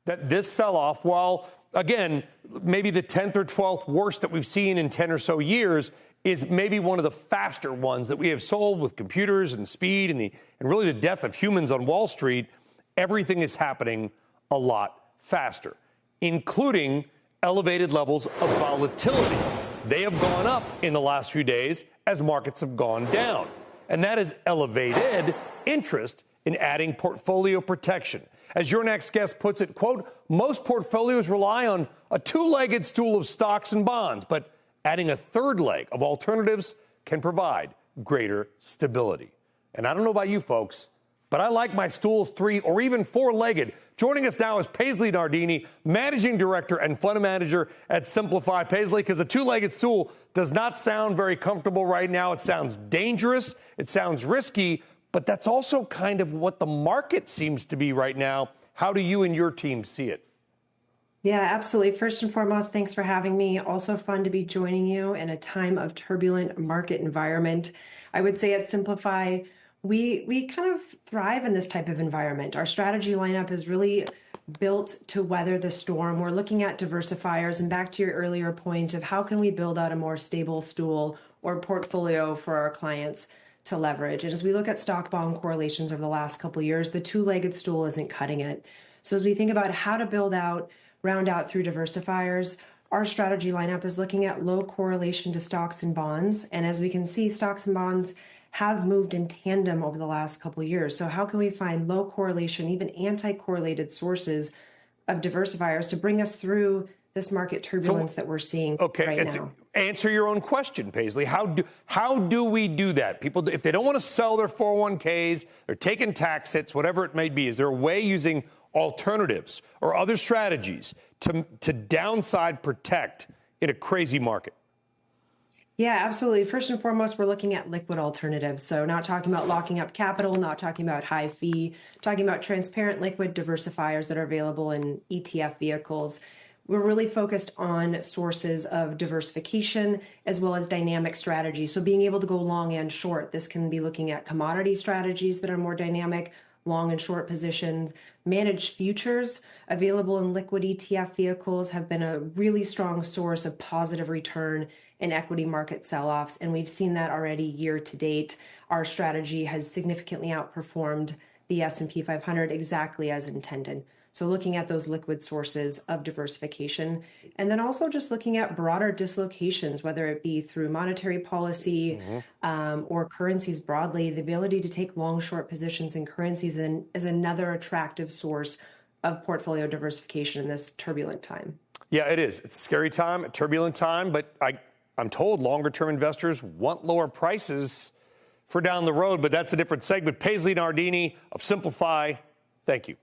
that this sell-off, while, again, maybe the 10th or 12th worst that we've seen in 10 or so years, is maybe one of the faster ones that we have sold with computers and speed and really the death of humans on Wall Street. Everything is happening a lot faster, including elevated levels of volatility. They have gone up in the last few days as markets have gone down. And that is elevated interest in adding portfolio protection. As your next guest puts it, quote, most portfolios rely on a two-legged stool of stocks and bonds, but adding a third leg of alternatives can provide greater stability. And I don't know about you folks, but I like my stools three or even four-legged. Joining us now is Paisley Nardini, Managing Director and Fund Manager at Simplify. Paisley, because a two-legged stool does not sound very comfortable right now. It sounds dangerous. It sounds risky. But that's also kind of what the market seems to be right now. How do you and your team see it? Yeah, absolutely. First and foremost, thanks for having me. Also fun to be joining you in a time of turbulent market environment. I would say at Simplify, we kind of thrive in this type of environment. Our strategy lineup is really built to weather the storm. We're looking at diversifiers, and back to your earlier point of how can we build out a more stable stool or portfolio for our clients to leverage. And as we look at stock bond correlations over the last couple of years, the two-legged stool isn't cutting it. So as we think about how to round out through diversifiers, our strategy lineup is looking at low correlation to stocks and bonds. And as we can see, stocks and bonds have moved in tandem over the last couple of years. So how can we find low correlation, even anti-correlated sources of diversifiers to bring us through this market turbulence that we're seeing right now? Answer your own question, Paisley. How do we do that? People, if they don't want to sell their 401ks, they're taking tax hits, whatever it may be, is there a way using alternatives or other strategies to downside protect in a crazy market? Yeah, absolutely. First and foremost, we're looking at liquid alternatives. So not talking about locking up capital, not talking about high fee, talking about transparent liquid diversifiers that are available in ETF vehicles. We're really focused on sources of diversification as well as dynamic strategy. So being able to go long and short, this can be looking at commodity strategies that are more dynamic, long and short positions. Managed futures available in liquid ETF vehicles have been a really strong source of positive return in equity market sell-offs, and we've seen that already year to date. Our strategy has significantly outperformed the S&P 500 exactly as intended. So looking at those liquid sources of diversification, and then also just looking at broader dislocations, whether it be through monetary policy or currencies broadly, the ability to take long short positions in currencies is another attractive source of portfolio diversification in this turbulent time. Yeah, it is. It's a scary time, a turbulent time, but I'm told longer-term investors want lower prices for down the road, but that's a different segment. Paisley Nardini of Simplify, thank you.